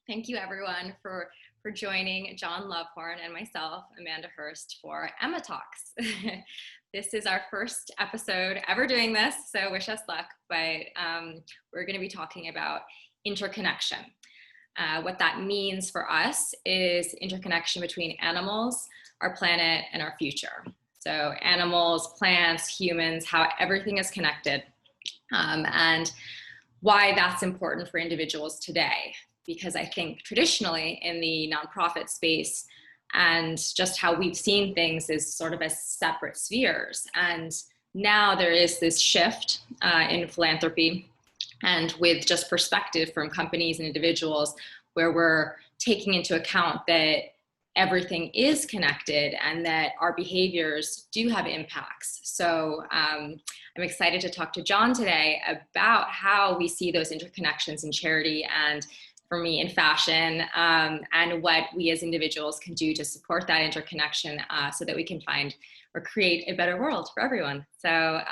Thank you everyone for joining John Lovvorn and myself, Amanda Hearst, for EMA Talks. This is our first episode ever doing this, so wish us luck, but we're going to be talking about interconnection. What that means for us is interconnection between animals, our planet, and our future. So animals, plants, humans, how everything is connected, and why that's important for individuals today. Because I think traditionally in the nonprofit space and just how we've seen things is sort of as separate spheres. And now there is this shift in philanthropy and with just perspective from companies and individuals where we're taking into account that everything is connected and that our behaviors do have impacts. So I'm excited to talk to John today about how we see those interconnections in charity and for me in fashion, and what we as individuals can do to support that interconnection so that we can find or create a better world for everyone. So,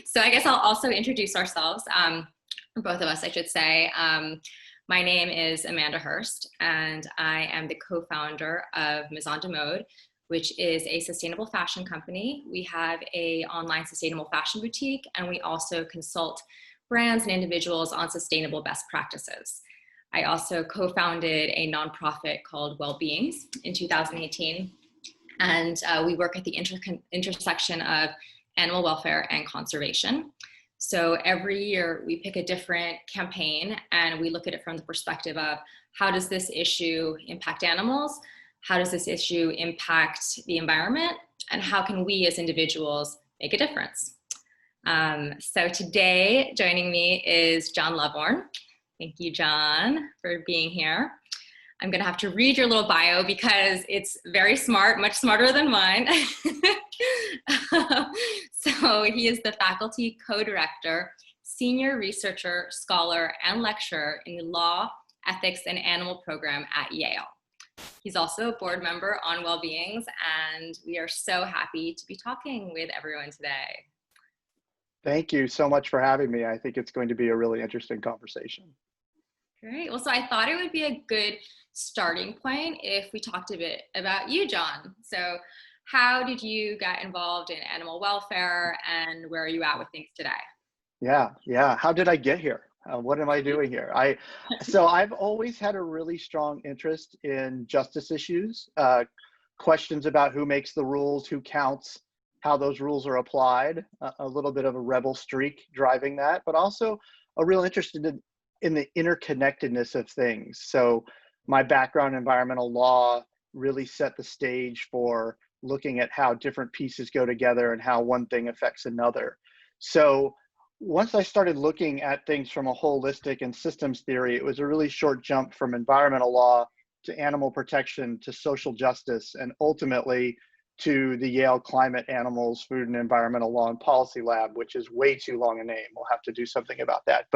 so I guess I'll also introduce ourselves, both of us, I should say. My name is Amanda Hearst, and I am the co-founder of Maison, which is a sustainable fashion company. We have an online sustainable fashion boutique, and we also consult brands and individuals on sustainable best practices. I also co-founded a nonprofit called Well-Beings in 2018, and we work at the intersection of animal welfare and conservation. So every year we pick a different campaign and we look at it from the perspective of how does this issue impact animals, how does this issue impact the environment, and how can we as individuals make a difference. So today joining me is John Lovvorn. Thank you, John, for being here. I'm going to have to read your little bio because it's very smart, much smarter than mine. So he is the faculty co-director, senior researcher, scholar, and lecturer in the law, ethics, and animal program at Yale. He's also a board member on Well-Beings, and we are so happy to be talking with everyone today. Thank you so much for having me. I think it's going to be a really interesting conversation. Great. Well, so I thought it would be a good starting point if we talked a bit about you, John. So how did you get involved in animal welfare and where are you at with things today? Yeah. How did I get here? What am I doing here? So I've always had a really strong interest in justice issues, questions about who makes the rules, who counts, how those rules are applied, a little bit of a rebel streak driving that, but also a real interest in the interconnectedness of things. So my background in environmental law really set the stage for looking at how different pieces go together and how one thing affects another. So once I started looking at things from a holistic and systems theory, it was a really short jump from environmental law to animal protection to social justice, and ultimately to the Yale Climate, Animals, Food and Environmental Law and Policy Lab, which is way too long a name. We'll have to do something about that.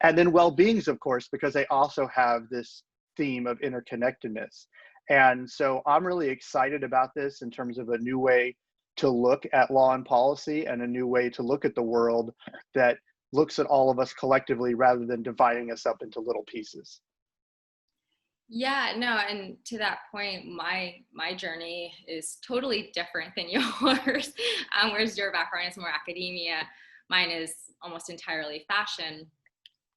And then Well-Beings, of course, because they also have this theme of interconnectedness. And so I'm really excited about this in terms of a new way to look at law and policy and a new way to look at the world that looks at all of us collectively rather than dividing us up into little pieces. Yeah, no, and to that point, my journey is totally different than yours. Whereas your background is more academia, mine is almost entirely fashion.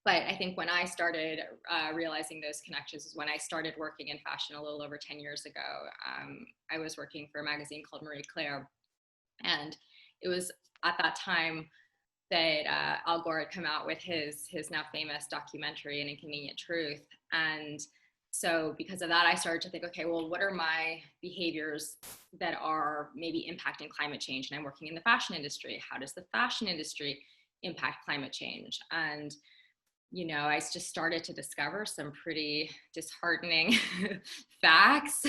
But I think when I started realizing those connections is when I started working in fashion a little over 10 years ago. I was working for a magazine called Marie Claire, and it was at that time that Al Gore had come out with his now famous documentary, An Inconvenient Truth. And so because of that, I started to think, okay, well, what are my behaviors that are maybe impacting climate change? And I'm working in the fashion industry. How does the fashion industry impact climate change? And, you know, I just started to discover some pretty disheartening facts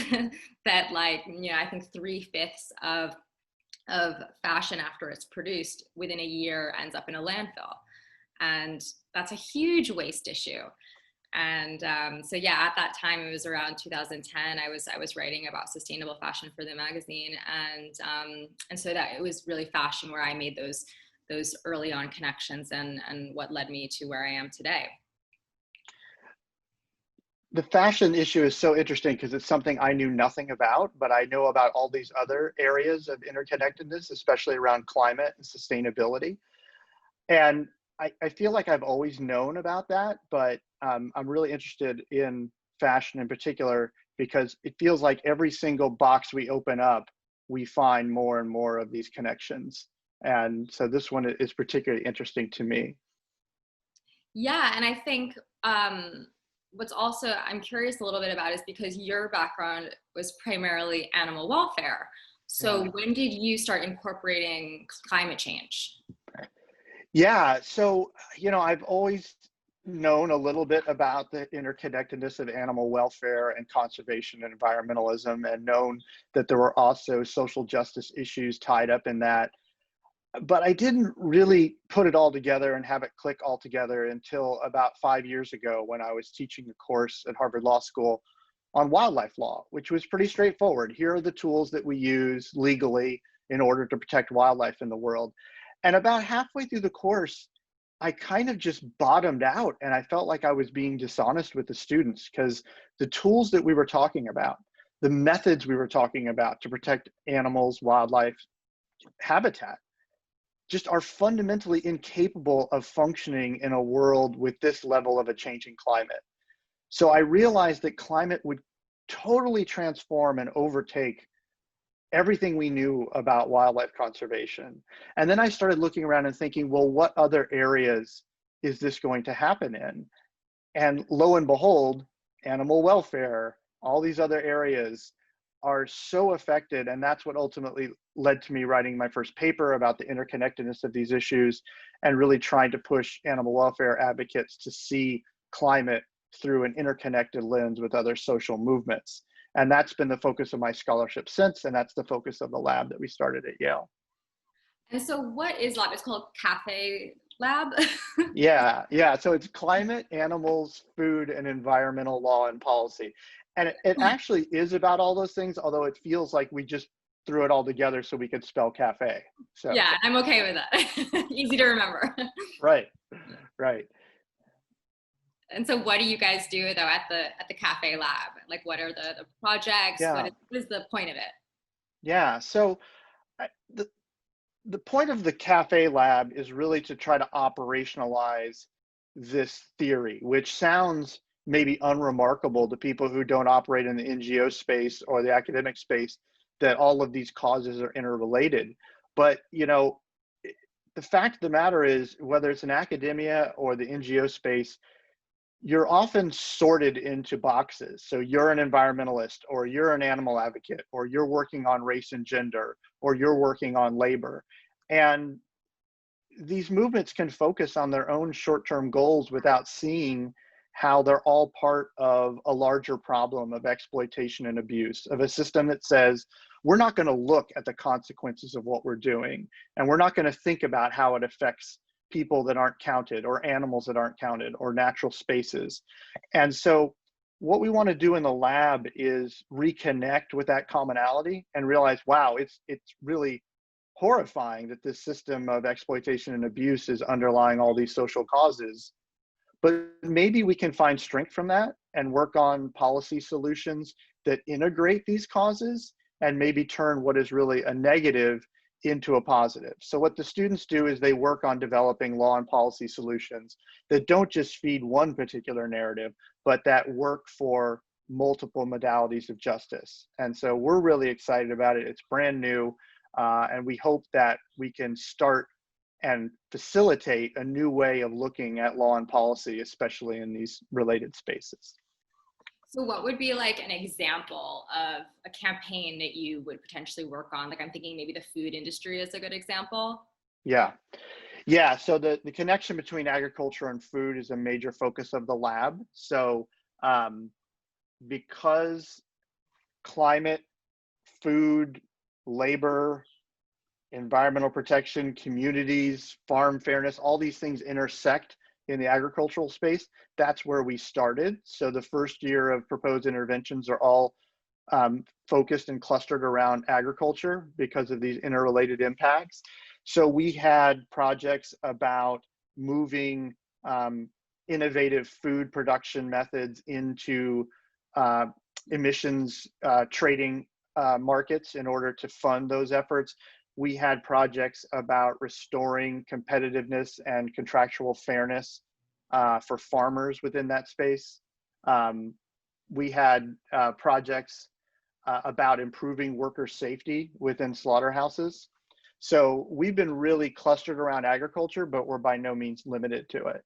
that, like, you know, I think 3/5 of fashion after it's produced within a year ends up in a landfill. And that's a huge waste issue. And so yeah, at that time, it was around 2010, I was writing about sustainable fashion for the magazine. And so that it was really fashion where I made those early on connections and what led me to where I am today. The fashion issue is so interesting because it's something I knew nothing about, but I know about all these other areas of interconnectedness, especially around climate and sustainability. And I feel like I've always known about that, but I'm really interested in fashion in particular because it feels like every single box we open up, we find more and more of these connections. And so this one is particularly interesting to me. Yeah, and I think what's also I'm curious a little bit about is because your background was primarily animal welfare. So Yeah. when did you start incorporating climate change? Yeah, so, I've always known a little bit about the interconnectedness of animal welfare and conservation and environmentalism, and known that there were also social justice issues tied up in that. But I didn't really put it all together and have it click all together until about 5 years ago when I was teaching a course at Harvard Law School on wildlife law, which was pretty straightforward. Here are the tools that we use legally in order to protect wildlife in the world. And about halfway through the course, I kind of just bottomed out and I felt like I was being dishonest with the students because the tools that we were talking about, the methods we were talking about to protect animals, wildlife, habitat, just are fundamentally incapable of functioning in a world with this level of a changing climate. So I realized that climate would totally transform and overtake everything we knew about wildlife conservation. And then I started looking around and thinking, well, what other areas is this going to happen in? And lo and behold, animal welfare, all these other areas are so affected. And that's what ultimately led to me writing my first paper about the interconnectedness of these issues and really trying to push animal welfare advocates to see climate through an interconnected lens with other social movements. And that's been the focus of my scholarship since, and that's the focus of the lab that we started at Yale. And so what is lab? It's called Cafe Lab. Yeah. So it's climate, animals, food, and environmental law and policy. And it actually is about all those things, although it feels like we just threw it all together so we could spell cafe. So Yeah, I'm okay with that. Easy to remember. right. And so what do you guys do though at the Cafe Lab? Like what are the projects? Yeah. What is the point of it? Yeah. So the point of the Cafe Lab is really to try to operationalize this theory, which sounds maybe unremarkable to people who don't operate in the NGO space or the academic space, that all of these causes are interrelated. But, the fact of the matter is, whether it's in academia or the NGO space, you're often sorted into boxes. So you're an environmentalist, or you're an animal advocate, or you're working on race and gender, or you're working on labor. And these movements can focus on their own short-term goals without seeing how they're all part of a larger problem of exploitation and abuse, of a system that says, we're not going to look at the consequences of what we're doing, and we're not going to think about how it affects people that aren't counted, or animals that aren't counted, or natural spaces. And so what we want to do in the lab is reconnect with that commonality and realize, wow, it's really horrifying that this system of exploitation and abuse is underlying all these social causes. But maybe we can find strength from that and work on policy solutions that integrate these causes and maybe turn what is really a negative into a positive. So what the students do is they work on developing law and policy solutions that don't just feed one particular narrative, but that work for multiple modalities of justice. And so we're really excited about it. It's brand new. And we hope that we can start and facilitate a new way of looking at law and policy, especially in these related spaces. So what would be like an example of a campaign that you would potentially work on? Like I'm thinking maybe the food industry is a good example. Yeah. So the connection between agriculture and food is a major focus of the lab. So because climate, food, labor, environmental protection, communities, farm fairness, all these things intersect in the agricultural space. That's where we started. So the first year of proposed interventions are all focused and clustered around agriculture because of these interrelated impacts. So we had projects about moving innovative food production methods into emissions trading markets in order to fund those efforts. We had projects about restoring competitiveness and contractual fairness for farmers within that space. We had projects about improving worker safety within slaughterhouses. So we've been really clustered around agriculture, but we're by no means limited to it.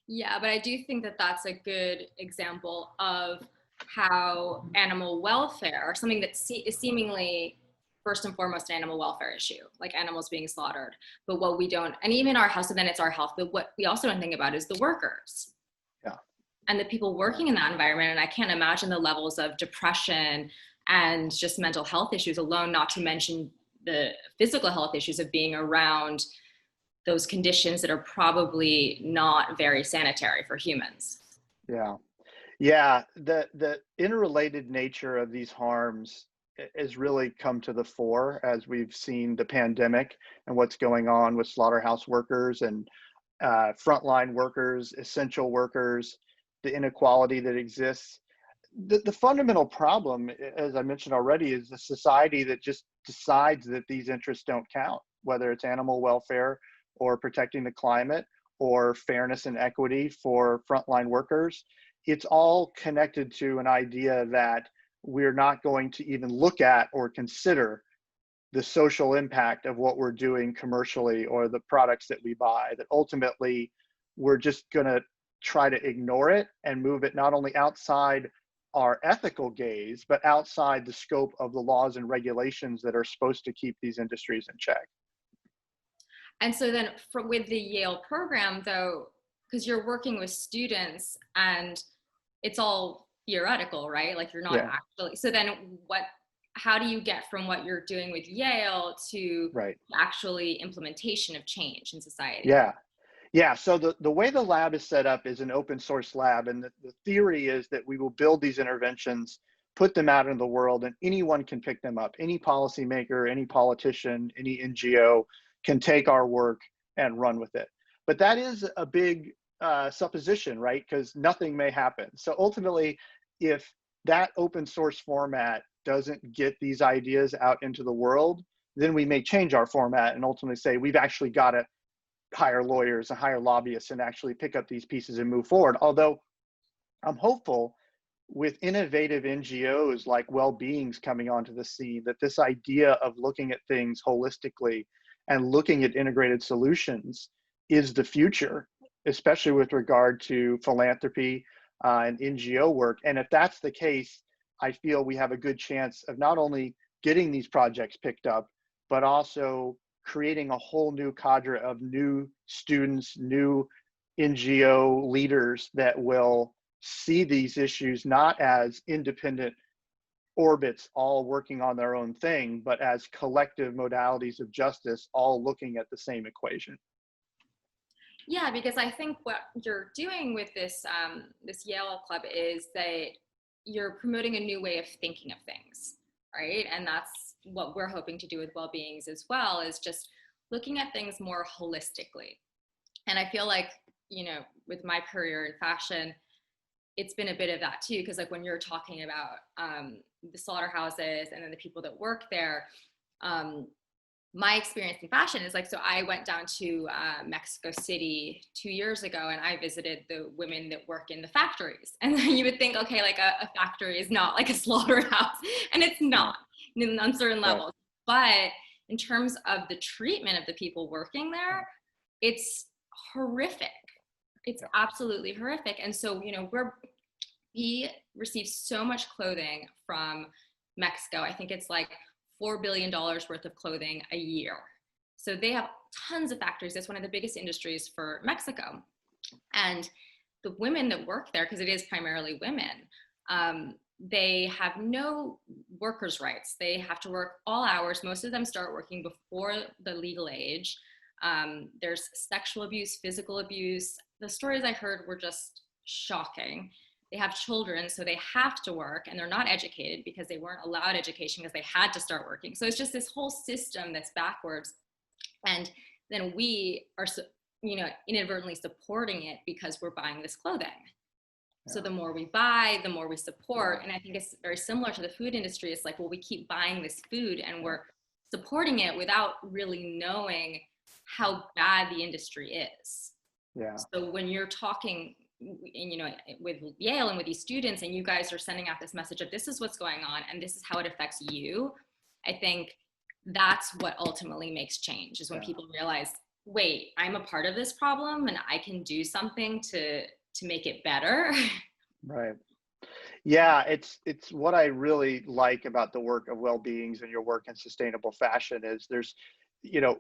Yeah, but I do think that that's a good example of how animal welfare, something that is seemingly first and foremost an animal welfare issue, like animals being slaughtered. But what we don't, and even our health, so then it's our health, but what we also don't think about is the workers. Yeah. And the people working in that environment. And I can't imagine the levels of depression and just mental health issues alone, not to mention the physical health issues of being around those conditions that are probably not very sanitary for humans. Yeah. Yeah. The interrelated nature of these harms has really come to the fore as we've seen the pandemic and what's going on with slaughterhouse workers and frontline workers, essential workers, the inequality that exists. The fundamental problem, as I mentioned already, is a society that just decides that these interests don't count, whether it's animal welfare or protecting the climate or fairness and equity for frontline workers. It's all connected to an idea that we're not going to even look at or consider the social impact of what we're doing commercially or the products that we buy, that ultimately we're just going to try to ignore it and move it not only outside our ethical gaze, but outside the scope of the laws and regulations that are supposed to keep these industries in check. And so then with the Yale program though, because you're working with students and it's all theoretical, right? Like you're not actually, so then how do you get from what you're doing with Yale to actually implementation of change in society? Yeah, so the way the lab is set up is an open source lab, and the theory is that we will build these interventions, put them out in the world, and anyone can pick them up. Any policymaker, any politician, any NGO can take our work and run with it. But that is a big supposition, right? Because nothing may happen. So ultimately, if that open source format doesn't get these ideas out into the world, then we may change our format and ultimately say, we've actually got to hire lawyers and hire lobbyists and actually pick up these pieces and move forward. Although I'm hopeful with innovative NGOs like Well-Beings coming onto the scene, that this idea of looking at things holistically and looking at integrated solutions is the future, especially with regard to philanthropy and NGO work. And if that's the case, I feel we have a good chance of not only getting these projects picked up, but also creating a whole new cadre of new students, new NGO leaders that will see these issues not as independent orbits all working on their own thing, but as collective modalities of justice all looking at the same equation. Yeah, because I think what you're doing with this this Yale Club is that you're promoting a new way of thinking of things, right? And that's what we're hoping to do with Well-Beings as well, is just looking at things more holistically. And I feel like, you know, with my career in fashion, it's been a bit of that too, because like when you're talking about the slaughterhouses and then the people that work there, my experience in fashion is like, so I went down to Mexico City 2 years ago and I visited the women that work in the factories. And you would think, okay, like a factory is not like a slaughterhouse, and it's not on certain levels. But in terms of the treatment of the people working there, it's horrific. It's absolutely horrific. And so, you know, we receive so much clothing from Mexico. I think it's like $4 billion worth of clothing a year. So they have tons of factories. It's one of the biggest industries for Mexico. And the women that work there, because it is primarily women, they have no workers' rights. They have to work all hours. Most of them start working before the legal age. There's sexual abuse, physical abuse. The stories I heard were just shocking. They have children, so they have to work, and they're not educated because they weren't allowed education because they had to start working. So it's just this whole system that's backwards. And then we are, inadvertently supporting it because we're buying this clothing. So Yeah. the more we buy, the more we support. Yeah. And I think it's very similar to the food industry. It's like, well, we keep buying this food and we're supporting it without really knowing how bad the industry is. Yeah. So when you're talking, with Yale and with these students, and you guys are sending out this message of this is what's going on and this is how it affects you, I think that's what ultimately makes change, is when people realize, wait, I'm a part of this problem and I can do something to make it better. Right. Yeah, it's what I really like about the work of Well-Beings and your work in sustainable fashion is there's, you know,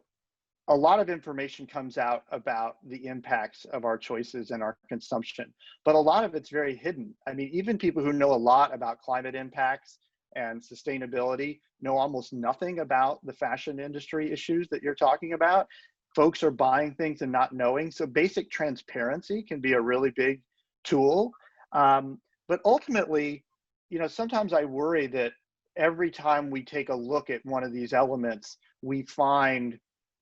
a lot of information comes out about the impacts of our choices and our consumption, but a lot of it's very hidden. I mean, even people who know a lot about climate impacts and sustainability know almost nothing about the fashion industry issues that you're talking about. Folks are buying things and not knowing. So basic transparency can be a really big tool. But ultimately, sometimes I worry that every time we take a look at one of these elements, we find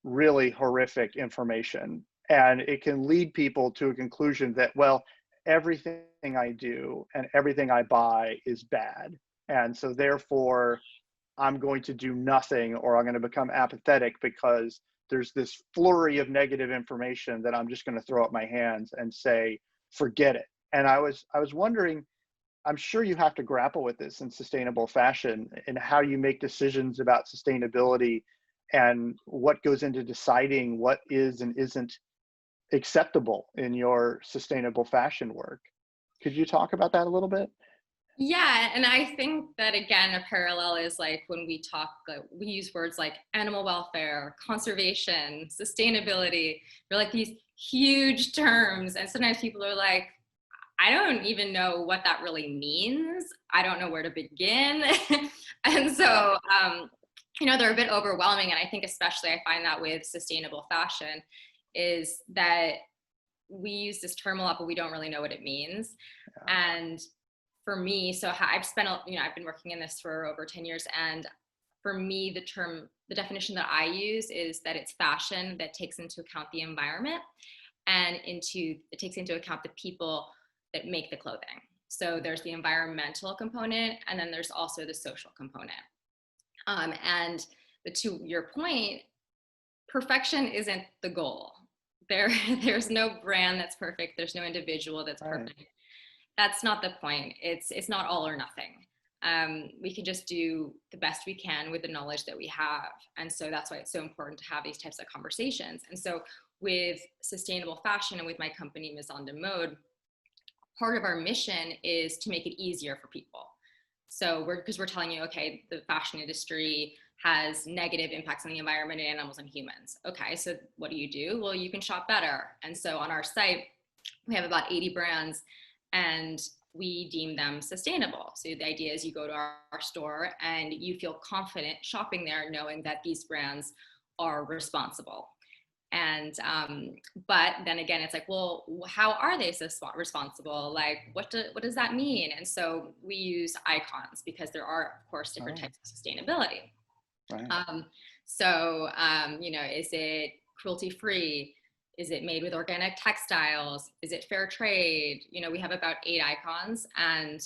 really horrific information. And it can lead people to a conclusion that, well, everything I do and everything I buy is bad. And so therefore, I'm going to do nothing, or I'm going to become apathetic because there's this flurry of negative information that I'm just going to throw up my hands and say, forget it. And I was wondering, I'm sure you have to grapple with this in sustainable fashion and how you make decisions about sustainability and what goes into deciding what is and isn't acceptable in your sustainable fashion work. Could you talk about that a little bit? Yeah, and I think that, again, a parallel is like when we talk, we use words like animal welfare, conservation, sustainability. They're like these huge terms, and sometimes people are like, I don't even know what that really means. I don't know where to begin. And so, they're a bit overwhelming. And I think especially I find that with sustainable fashion is that we use this term a lot, but we don't really know what it means. Yeah. And for me, so I've spent, I've been working in this for over 10 years. And for me, the definition that I use is that it's fashion that takes into account the environment and it takes into account the people that make the clothing. So there's the environmental component, and then there's also the social component. And to your point, perfection isn't the goal. There's no brand that's perfect. There's no individual that's perfect. Right. That's not the point. It's not all or nothing. We can just do the best we can with the knowledge that we have. And so that's why it's so important to have these types of conversations. And so with sustainable fashion and with my company, Maison de Mode, part of our mission is to make it easier for people. So because we're telling you, okay, the fashion industry has negative impacts on the environment and animals and humans. Okay, so what do? Well, you can shop better. And so on our site, we have about 80 brands and we deem them sustainable. So the idea is you go to our store and you feel confident shopping there knowing that these brands are responsible. And, but then again, it's like, well, how are they so responsible? Like, what does that mean? And so we use icons because there are, of course, different types of sustainability. Right. Is it cruelty-free? Is it made with organic textiles? Is it fair trade? We have about 8 icons, and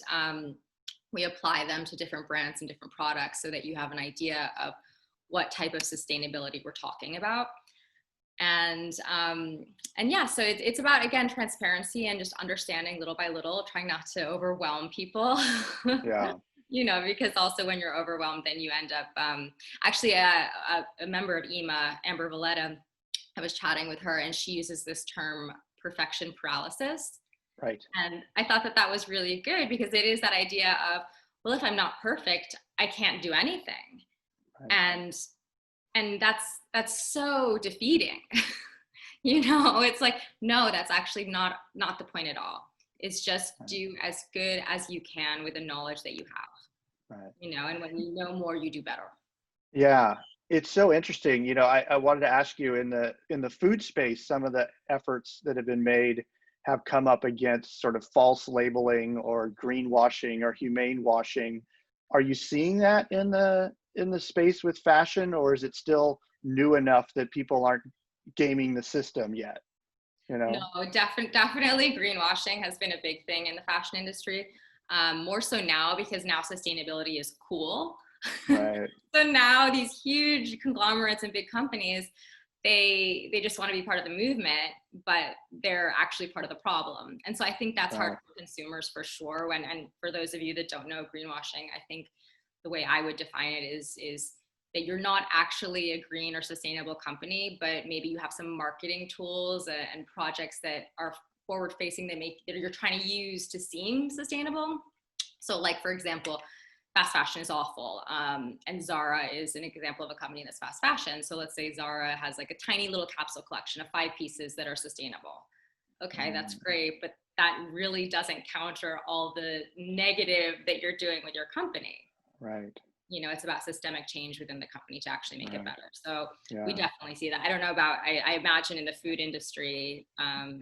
we apply them to different brands and different products so that you have an idea of what type of sustainability we're talking about. And yeah, so it's about, again, transparency and just understanding little by little, trying not to overwhelm people. Yeah. Because also when you're overwhelmed, then you end up, actually a member of EMA, Amber Valletta, I was chatting with her and she uses this term perfection paralysis. Right. And I thought that was really good because it is that idea of, well, if I'm not perfect, I can't do anything. Right. And that's so defeating. It's like, no, that's actually not the point at all. It's just do as good as you can with the knowledge that you have. Right. And when you know more, you do better. Yeah, it's so interesting. I wanted to ask you in the food space, some of the efforts that have been made have come up against sort of false labeling or greenwashing or humane washing. Are you seeing that in the space with fashion, or is it still new enough that people aren't gaming the system yet? you No, know? definitely greenwashing has been a big thing in the fashion industry. More so now because now sustainability is cool. Right. So now these huge conglomerates and big companies, they just want to be part of the movement, but they're actually part of the problem. And so I think that's hard Right. for consumers for sure. And for those of you that don't know greenwashing, I think the way I would define it is that you're not actually a green or sustainable company, but maybe you have some marketing tools and projects that are forward facing that you're trying to use to seem sustainable. So like, for example, fast fashion is awful. And Zara is an example of a company that's fast fashion. So let's say Zara has like a tiny little capsule collection of 5 pieces that are sustainable. Okay, that's great, but that really doesn't counter all the negative that you're doing with your company. Right. You know, it's about systemic change within the company to actually make it Right. better. So we Yeah. definitely see that. I don't know about, I imagine in the food industry,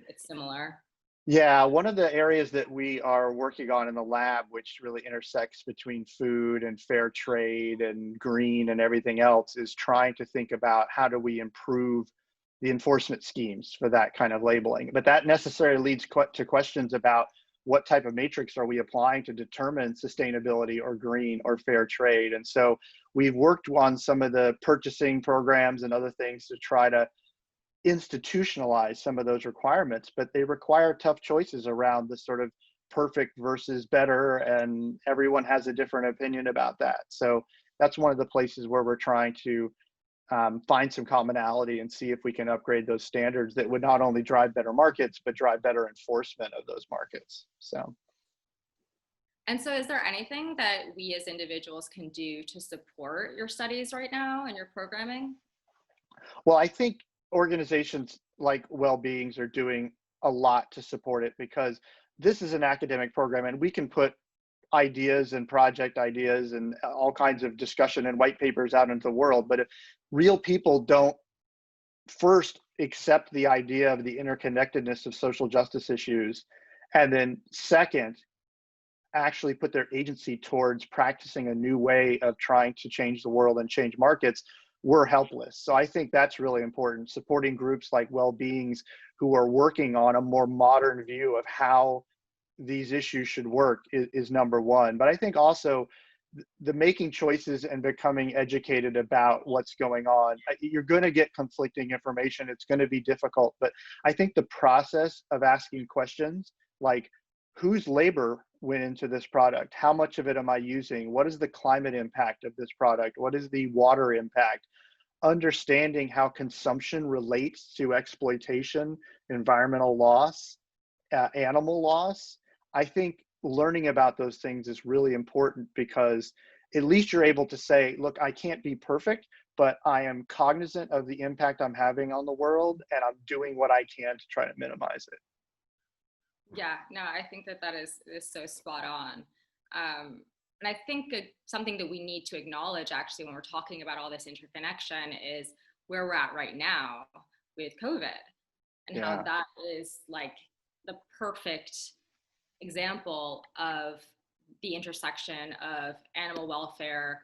it's similar. Yeah, one of the areas that we are working on in the lab, which really intersects between food and fair trade and green and everything else, is trying to think about how do we improve the enforcement schemes for that kind of labeling. But that necessarily leads to questions about what type of matrix are we applying to determine sustainability or green or fair trade. And so we've worked on some of the purchasing programs and other things to try to institutionalize some of those requirements, but they require tough choices around the sort of perfect versus better, and everyone has a different opinion about that. So that's one of the places where we're trying to find some commonality and see if we can upgrade those standards that would not only drive better markets, but drive better enforcement of those markets. So, And so is there anything that we as individuals can do to support your studies right now and your programming? well, I think organizations like Well-Beings are doing a lot to support it because this is an academic program and we can put ideas and project ideas and all kinds of discussion and white papers out into the world. But if real people don't first accept the idea of the interconnectedness of social justice issues, and then second, actually put their agency towards practicing a new way of trying to change the world and change markets, we're helpless. So I think that's really important. Supporting groups like Well-Beings who are working on a more modern view of how these issues should work is number one. But I think also the making choices and becoming educated about what's going on. You're going to get conflicting information. It's going to be difficult. But I think the process of asking questions like, whose labor went into this product? How much of it am I using? What is the climate impact of this product? What is the water impact? Understanding how consumption relates to exploitation, environmental loss, animal loss. I think learning about those things is really important because at least you're able to say, look, I can't be perfect, but I am cognizant of the impact I'm having on the world and I'm doing what I can to try to minimize it. Yeah, no, I think that is so spot on. And I think something that we need to acknowledge actually when we're talking about all this interconnection is where we're at right now with COVID and how Yeah, that is like the perfect example of the intersection of animal welfare,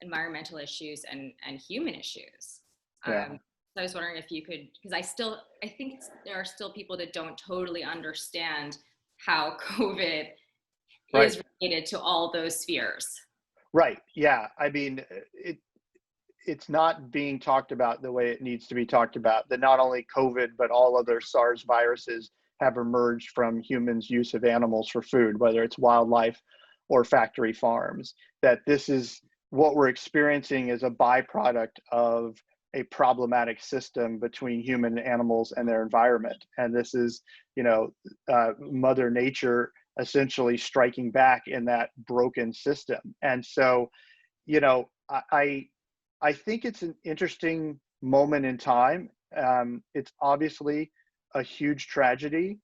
environmental issues, and human issues. yeah, So I was wondering if you could, because I think there are still people that don't totally understand how COVID right, is related to all those spheres. right. Yeah, I mean, it's not being talked about the way it needs to be talked about. That not only COVID, but all other SARS viruses have emerged from humans' use of animals for food, whether it's wildlife or factory farms. That this is what we're experiencing as a byproduct of a problematic system between human animals and their environment. And this is, Mother Nature essentially striking back in that broken system. And so, you know, I think it's an interesting moment in time. It's obviously a huge tragedy,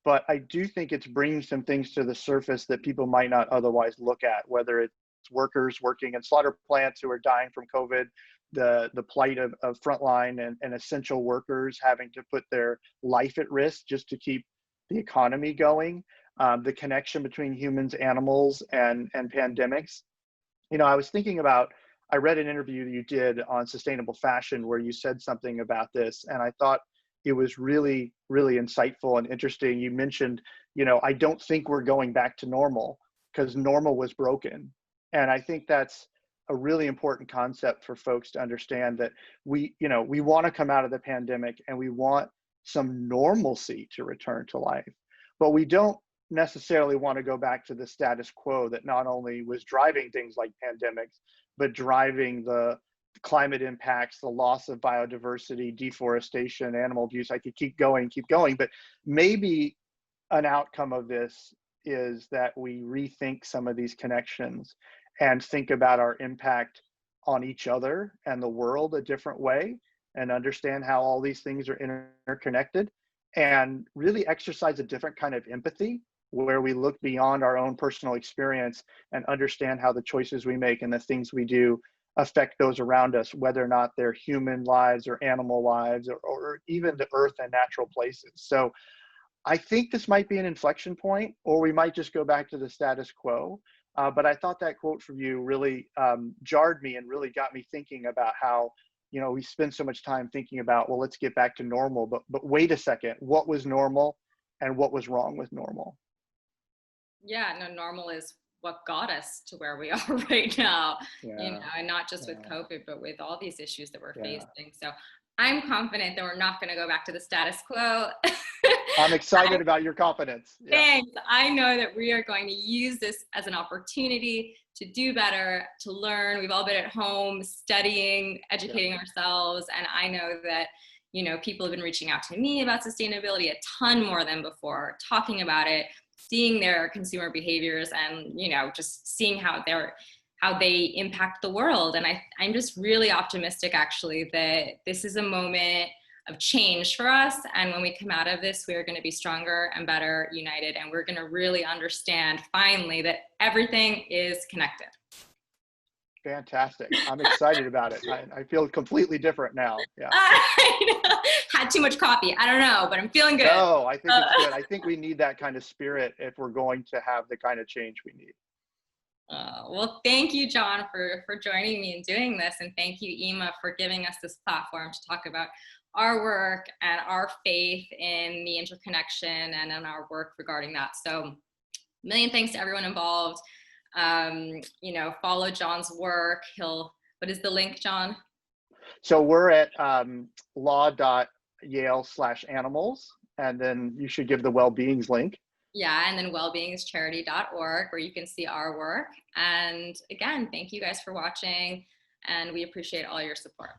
but I do think it's bringing some things to the surface that people might not otherwise look at, whether it's workers working in slaughter plants who are dying from COVID, the plight of frontline and essential workers having to put their life at risk just to keep the economy going, the connection between humans, animals, and pandemics. I was thinking about, I read an interview you did on sustainable fashion where you said something about this, and I thought it was really, really insightful and interesting. You mentioned, I don't think we're going back to normal because normal was broken. And I think that's a really important concept for folks to understand, that we want to come out of the pandemic and we want some normalcy to return to life, but we don't necessarily want to go back to the status quo that not only was driving things like pandemics, but driving the climate impacts, the loss of biodiversity, deforestation, animal abuse. I could keep going, but maybe an outcome of this is that we rethink some of these connections and think about our impact on each other and the world a different way, and understand how all these things are interconnected, and really exercise a different kind of empathy where we look beyond our own personal experience and understand how the choices we make and the things we do affect those around us, whether or not they're human lives or animal lives, or even the earth and natural places. So I think this might be an inflection point, or we might just go back to the status quo. But I thought that quote from you really jarred me and really got me thinking about how, we spend so much time thinking about, well, let's get back to normal. But wait a second, what was normal and what was wrong with normal? Yeah, no, normal is what got us to where we are right now, and not just with COVID, but with all these issues that we're facing. So I'm confident that we're not going to go back to the status quo. I'm excited about your confidence. Thanks. I know that we are going to use this as an opportunity to do better, to learn. We've all been at home studying, educating ourselves. And I know that, people have been reaching out to me about sustainability a ton more than before, talking about it, seeing their consumer behaviors, and, just seeing how they impact the world. And I'm just really optimistic, actually, that this is a moment of change for us. And when we come out of this, we're going to be stronger and better united. And we're going to really understand finally that everything is connected. Fantastic. I'm excited about it. I feel completely different now. Yeah. I know. Had too much coffee. I don't know, but I'm feeling good. No, I think it's good. I think we need that kind of spirit if we're going to have the kind of change we need. Well, thank you, John, for joining me and doing this. And thank you, EMA, for giving us this platform to talk about our work and our faith in the interconnection and in our work regarding that. So a million thanks to everyone involved. Follow John's work. What is the link, John? So we're at law.yale/animals, and then you should give the well-beings link. Yeah, and then wellbeingscharity.org, where you can see our work. And again, thank you guys for watching, and we appreciate all your support.